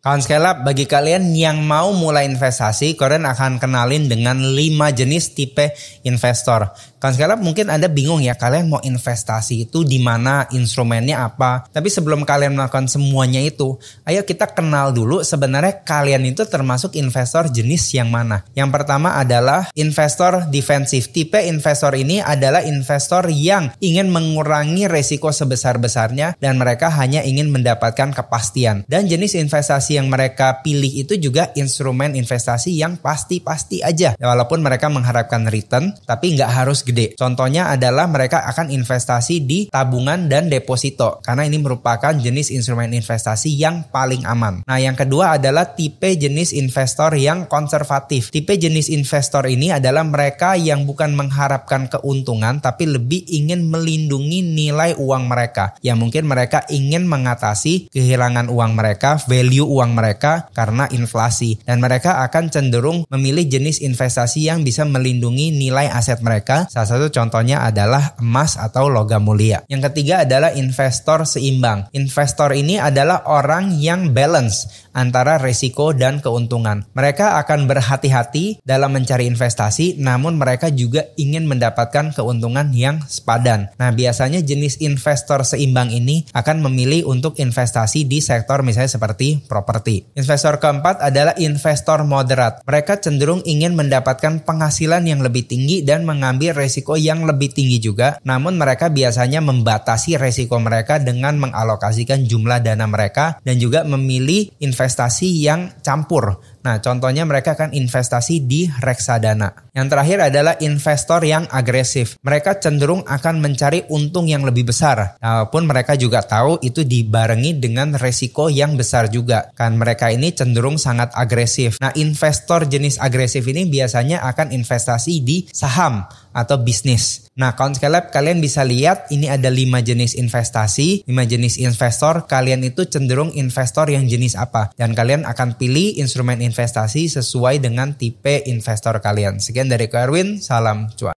Kawan Scale Up, bagi kalian yang mau mulai investasi, kalian akan kenalin dengan 5 jenis tipe investor. Kawan Scale Up, mungkin Anda bingung ya, kalian mau investasi itu di mana, instrumennya apa. Tapi sebelum kalian melakukan semuanya itu, ayo kita kenal dulu sebenarnya kalian itu termasuk investor jenis yang mana. Yang pertama adalah investor defensif. Tipe investor ini adalah investor yang ingin mengurangi resiko sebesar-besarnya dan mereka hanya ingin mendapatkan kepastian. Dan jenis investasi yang mereka pilih itu juga instrumen investasi yang pasti-pasti aja. Walaupun mereka mengharapkan return, tapi nggak harus gede. Contohnya adalah mereka akan investasi di tabungan dan deposito, karena ini merupakan jenis instrumen investasi yang paling aman. Nah, yang kedua adalah tipe jenis investor yang konservatif. Tipe jenis investor ini adalah mereka yang bukan mengharapkan keuntungan, tapi lebih ingin melindungi nilai uang mereka. Yang mungkin mereka ingin mengatasi kehilangan uang mereka, value uang mereka karena inflasi, dan mereka akan cenderung memilih jenis investasi yang bisa melindungi nilai aset mereka. Salah satu contohnya adalah emas atau logam mulia. Yang ketiga adalah investor seimbang. Investor ini adalah orang yang balance antara risiko dan keuntungan. Mereka akan berhati-hati dalam mencari investasi, namun mereka juga ingin mendapatkan keuntungan yang sepadan. Nah, biasanya jenis investor seimbang ini akan memilih untuk investasi di sektor misalnya seperti properti. Investor keempat adalah investor moderat. Mereka cenderung ingin mendapatkan penghasilan yang lebih tinggi dan mengambil resiko yang lebih tinggi juga. Namun mereka biasanya membatasi resiko mereka dengan mengalokasikan jumlah dana mereka dan juga memilih investasi yang campur. Nah, contohnya mereka akan investasi di reksadana. Yang terakhir adalah investor yang agresif. Mereka cenderung akan mencari untung yang lebih besar. Walaupun mereka juga tahu itu dibarengi dengan resiko yang besar juga. Kan mereka ini cenderung sangat agresif. Nah, investor jenis agresif ini biasanya akan investasi di saham atau bisnis. Nah, kawan Scale Up, kalian bisa lihat ini ada 5 jenis investasi, 5 jenis investor. Kalian itu cenderung investor yang jenis apa? Dan kalian akan pilih instrumen investasi sesuai dengan tipe investor kalian. Sekian dari Ko Erwin, salam cuan.